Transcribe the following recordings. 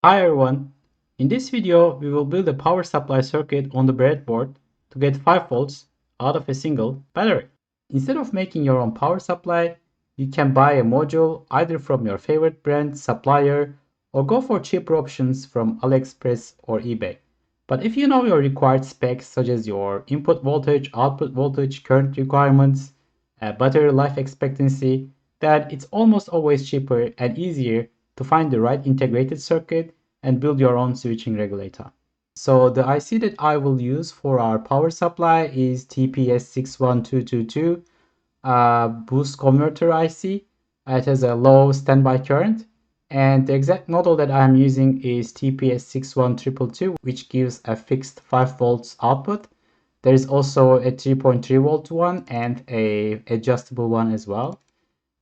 Hi everyone, in this video we will build a power supply circuit on the breadboard to get 5 volts out of a single battery. Instead of making your own power supply, you can buy a module either from your favorite brand, supplier, or go for cheaper options from AliExpress or eBay. But if you know your required specs such as your input voltage, output voltage, current requirements, battery life expectancy, then it's almost always cheaper and easier to find the right integrated circuit and build your own switching regulator. So the IC that I will use for our power supply is TPS61222 boost converter IC. It has a low standby current, and the exact model that I'm using is TPS61222, which gives a fixed 5 volts output. There is also a 3.3 volt one and a adjustable one as well.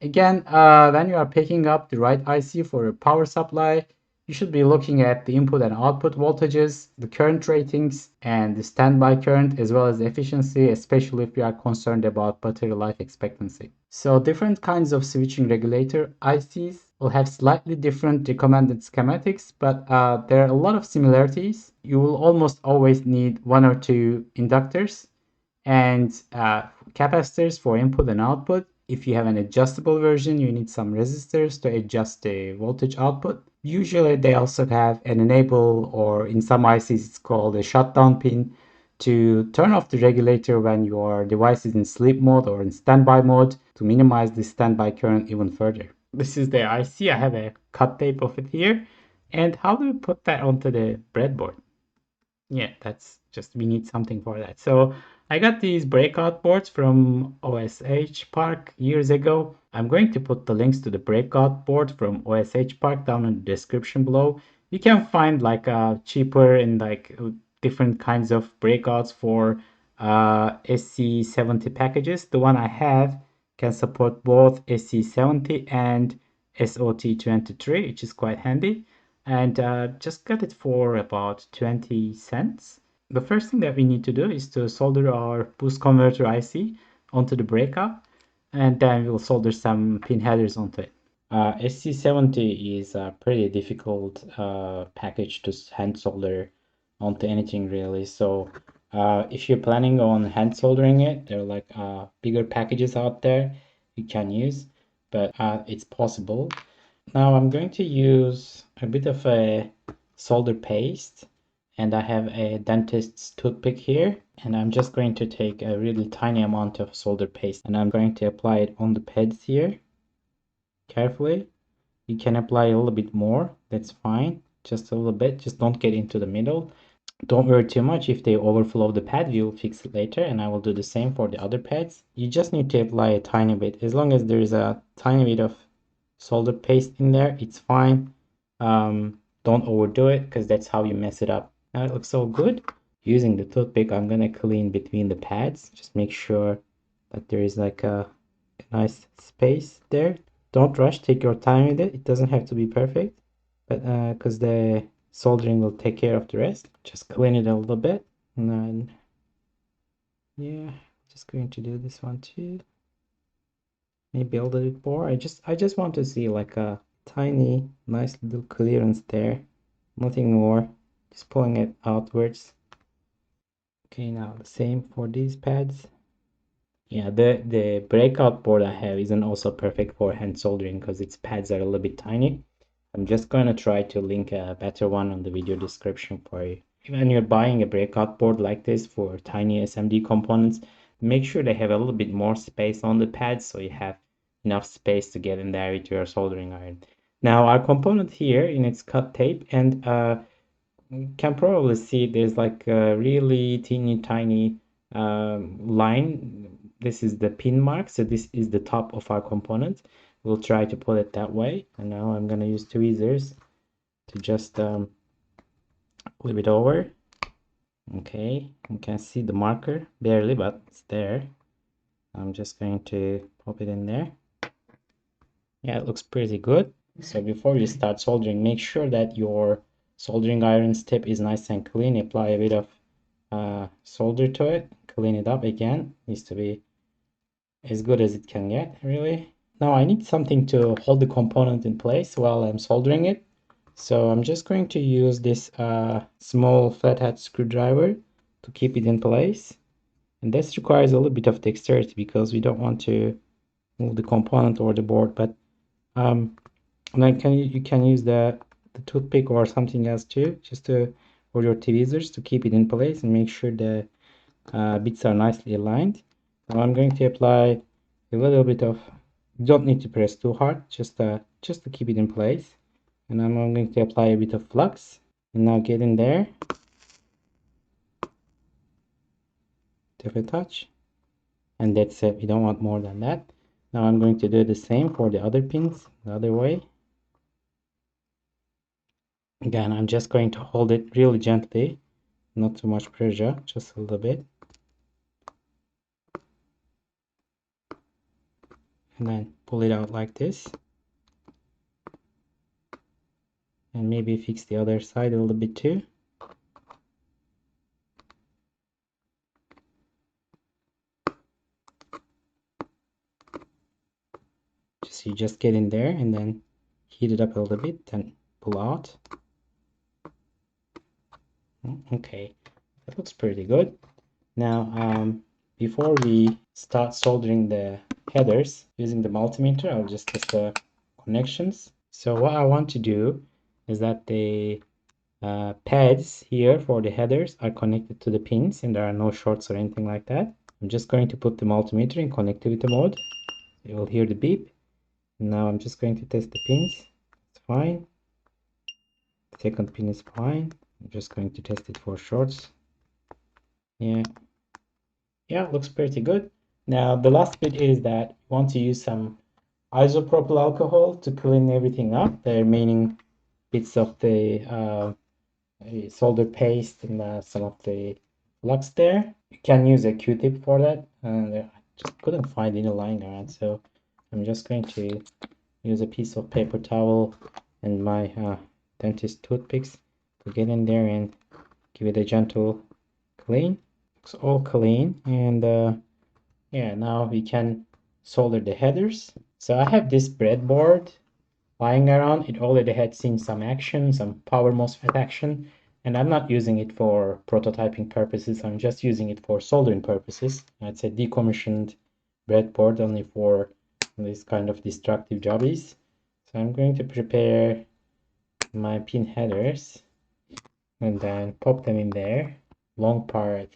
Again, when you are picking up the right IC for a power supply, you should be looking at the input and output voltages, the current ratings, and the standby current, as well as the efficiency, especially if you are concerned about battery life expectancy. So different kinds of switching regulator ICs will have slightly different recommended schematics, but there are a lot of similarities. You will almost always need one or two inductors and capacitors for input and output. If you have an adjustable version, you need some resistors to adjust the voltage output. Usually they also have an enable, or in some ICs it's called a shutdown pin, to turn off the regulator when your device is in sleep mode or in standby mode to minimize the standby current even further. This is the IC. I have a cut tape of it here. And how do we put that onto the breadboard? Yeah, that's just, we need something for that. So I got these breakout boards from OSH Park years ago. I'm going to put the links to the breakout board from OSH Park down in the description below. You can find like cheaper and like different kinds of breakouts for SC70 packages. The one I have can support both SC70 and SOT23, which is quite handy. And just got it for about 20 cents. The first thing that we need to do is to solder our boost converter IC onto the breakout, and then we'll solder some pin headers onto it. SC70 is a pretty difficult package to hand solder onto anything really. So if you're planning on hand soldering it, there are like bigger packages out there you can use, but it's possible. Now I'm going to use a bit of a solder paste, and I have a dentist's toothpick here, and I'm just going to take a really tiny amount of solder paste and I'm going to apply it on the pads here carefully. You can apply a little bit more, that's fine, just a little bit, just don't get into the middle. Don't worry too much if they overflow the pad, we'll fix it later, and I will do the same for the other pads. You just need to apply a tiny bit. As long as there's a tiny bit of solder paste in there, it's fine. Don't overdo it because that's how you mess it up. Now it looks so good. Using the toothpick, I'm gonna clean between the pads. Just make sure that there is like a nice space there. Don't rush, take your time with it. It doesn't have to be perfect, but because the soldering will take care of the rest. Just clean it a little bit, and then yeah, just going to do this one too. Maybe a little bit more. I just want to see like a tiny nice little clearance there, nothing more, just pulling it outwards. Okay, now the same for these pads. Yeah, the breakout board I have isn't also perfect for hand soldering because its pads are a little bit tiny. I'm just going to try to link a better one on the video description for you. When you're buying a breakout board like this for tiny SMD components, make sure they have a little bit more space on the pads so you have enough space to get in there with your soldering iron. Now our component here in its cut tape, and you can probably see there's like a really teeny tiny line. This is the pin mark, so this is the top of our component. We'll try to put it that way, and now I'm going to use tweezers to just flip it over. Okay, you can see the marker barely, but it's there. I'm just going to pop it in there. Yeah, it looks pretty good. So before you start soldering, make sure that your soldering iron's tip is nice and clean. Apply a bit of solder to it, clean it up again. Needs to be as good as it can get, really. Now I need something to hold the component in place while I'm soldering it. So I'm just going to use this small flathead screwdriver to keep it in place. And this requires a little bit of dexterity because we don't want to move the component or the board. But like you can use the toothpick or something else too, just to or your tweezers to keep it in place and make sure the bits are nicely aligned. Now I'm going to apply a little bit of. You don't need to press too hard, just to keep it in place. And I'm going to apply a bit of flux. And now get in there, give a touch, and that's it. We don't want more than that. Now I'm going to do the same for the other pins, the other way. Again, I'm just going to hold it really gently, not too much pressure, just a little bit. And then pull it out like this. And maybe fix the other side a little bit too. You just get in there and then heat it up a little bit, then pull out. Okay, that looks pretty good. Now, before we start soldering the headers using the multimeter, I'll just test the connections. So what I want to do is that the pads here for the headers are connected to the pins and there are no shorts or anything like that. I'm just going to put the multimeter in connectivity mode. You will hear the beep. Now I'm just going to test the pins. It's fine. The second pin is fine. I'm just going to test it for shorts. Yeah, looks pretty good. Now the last bit is that you want to use some isopropyl alcohol to clean everything up, the remaining bits of the solder paste and some of the flux there. You can use a Q-tip for that, and I just couldn't find any lying around, so I'm just going to use a piece of paper towel and my dentist toothpicks to get in there and give it a gentle clean. Looks all clean, and yeah, now we can solder the headers. So I have this breadboard lying around. It already had seen some action, some power MOSFET action, and I'm not using it for prototyping purposes. I'm just using it for soldering purposes. It's a decommissioned breadboard only for this kind of destructive jobbies. So I'm going to prepare my pin headers and then pop them in there. Long part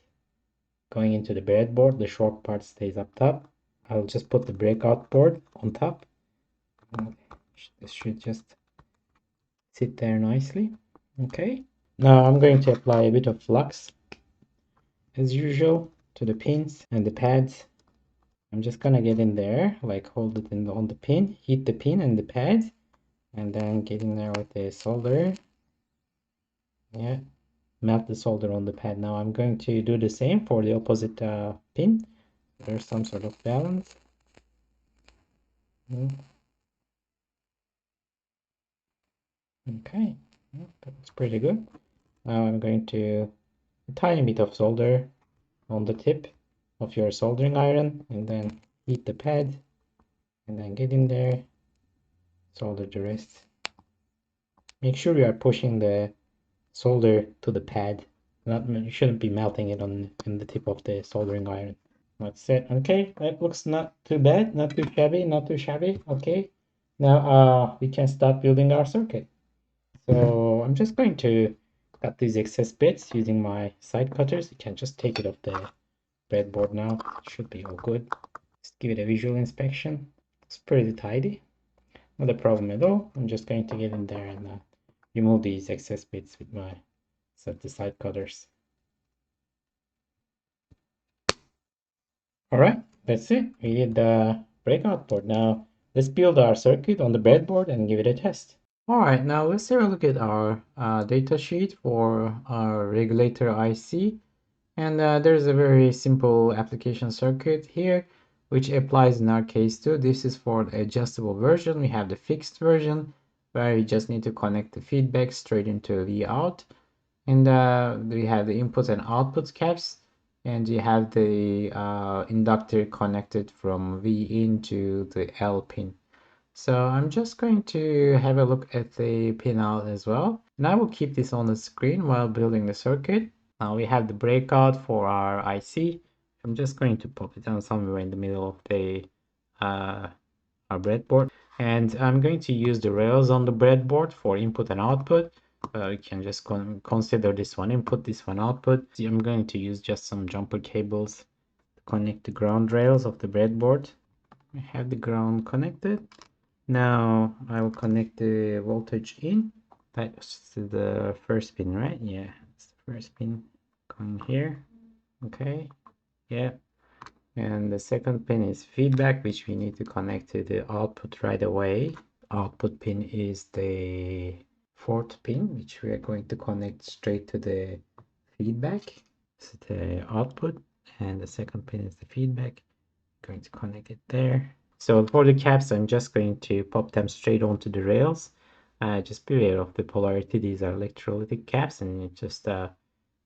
going into the breadboard, the short part stays up top. I'll just put the breakout board on top. This should just sit there nicely. Okay. Now I'm going to apply a bit of flux as usual to the pins and the pads. I'm just gonna get in there, like hold it on the pin, heat the pin and the pad, and then get in there with the solder. Yeah, melt the solder on the pad. Now I'm going to do the same for the opposite pin. There's some sort of balance. Okay, that's pretty good. Now I'm going to a tiny bit of solder on the tip of your soldering iron and then heat the pad and then get in there, solder the rest. Make sure you are pushing the solder to the pad. You shouldn't be melting it on the tip of the soldering iron. That's it. Okay, that looks not too bad, not too shabby, not too shabby. Okay, now we can start building our circuit. So I'm just going to cut these excess bits using my side cutters. You can just take it off the breadboard now. It should be all good. Just give it a visual inspection. It's pretty tidy. Not a problem at all. I'm just going to get in there and remove these excess bits with my side cutters. Alright, that's it. We did the breakout board. Now let's build our circuit on the breadboard and give it a test. Alright, now let's have a look at our data sheet for our regulator IC. And there's a very simple application circuit here, which applies in our case too. This is for the adjustable version. We have the fixed version where you just need to connect the feedback straight into Vout. And we have the input and output caps. And you have the inductor connected from V in to the L pin. So I'm just going to have a look at the pinout as well. And I will keep this on the screen while building the circuit. Now we have the breakout for our IC. I'm just going to pop it down somewhere in the middle of the our breadboard. And I'm going to use the rails on the breadboard for input and output. You can just consider this one input, this one output. I'm going to use just some jumper cables to connect the ground rails of the breadboard. I have the ground connected. Now I will connect the voltage in. That's the first pin, right? Yeah, it's the first pin going here. Okay, yeah. And the second pin is feedback, which we need to connect to the output right away. Output pin is the fourth pin, which we are going to connect straight to the feedback. This is the output, and the second pin is the feedback. Going to connect it there. So for the caps, I'm just going to pop them straight onto the rails. Just beware of the polarity. These are electrolytic caps, and it just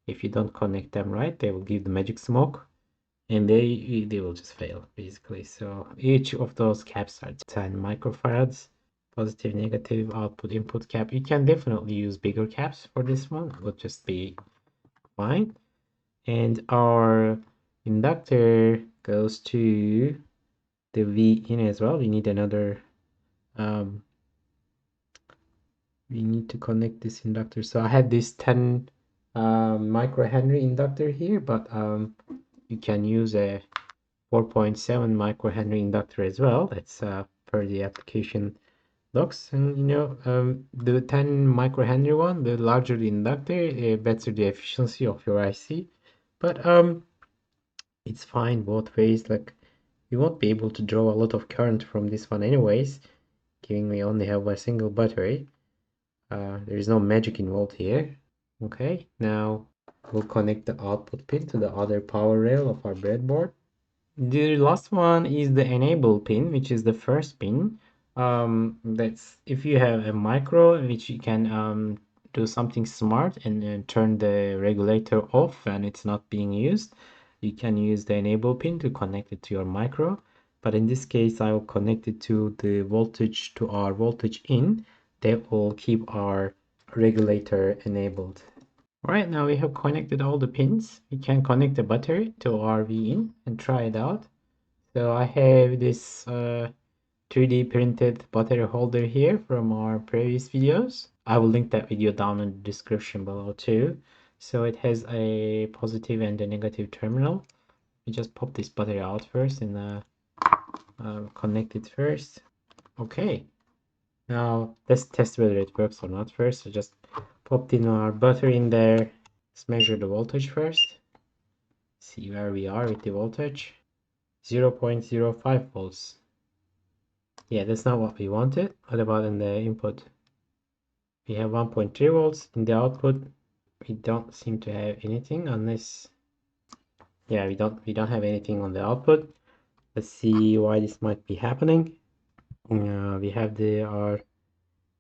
if you don't connect them right, they will give the magic smoke, and they will just fail basically. So each of those caps are 10 microfarads. Positive, negative, output, input cap. You can definitely use bigger caps for this one. It will just be fine. And our inductor goes to the V in as well. We need another we need to connect this inductor. So I had this 10 microhenry inductor here, but you can use a 4.7 microhenry inductor as well. That's per the application docs. And the 10 microhenry one, the larger the inductor, better the efficiency of your IC. But it's fine both ways. Like, you won't be able to draw a lot of current from this one anyways, giving me only have a single battery. There is no magic involved here. Okay, now we'll connect the output pin to the other power rail of our breadboard. The last one is the enable pin, which is the first pin. That's if you have a micro, which you can do something smart and turn the regulator off when it's not being used. You can use the enable pin to connect it to your micro. But in this case, I will connect it to the voltage to our voltage in. That will keep our regulator enabled. Right now we have connected all the pins. We can connect the battery to our V in and try it out. So I have this 3D printed battery holder here from our previous videos. I will link that video down in the description below too. So it has a positive and a negative terminal. We just pop this battery out first and connect it first. Okay, now let's test whether it works or not first. So just popped in our battery in there. Let's measure the voltage first. See where we are with the voltage. 0.05 volts. Yeah, that's not what we wanted. What about in the input? We have 1.3 volts in the output. We don't seem to have anything unless, yeah, we don't have anything on the output. Let's see why this might be happening. We have our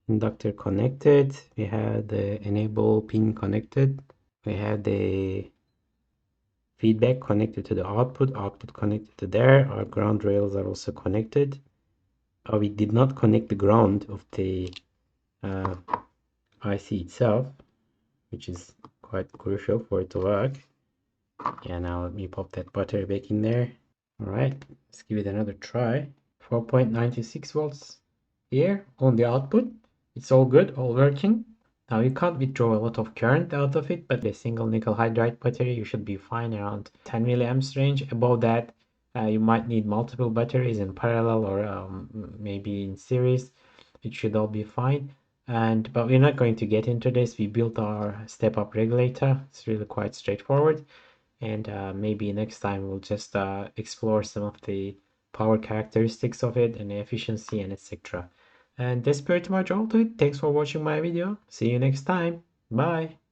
inductor connected. We have the enable pin connected. We have the feedback connected to the output connected to there. Our ground rails are also connected. We did not connect the ground of the IC itself, which is quite crucial for it to work. Yeah, now let me pop that battery back in there. All right, let's give it another try. 4.96 volts here on the output. It's all good, all working. Now you can't withdraw a lot of current out of it, but a single nickel hydride battery, you should be fine around 10 milliamps range. Above that, you might need multiple batteries in parallel or maybe in series. It should all be fine. But we're not going to get into this. We built our step-up regulator. It's really quite straightforward. And maybe next time we'll just explore some of the power characteristics of it and the efficiency and etc. And that's pretty much all to it. Thanks for watching my video. See you next time. Bye.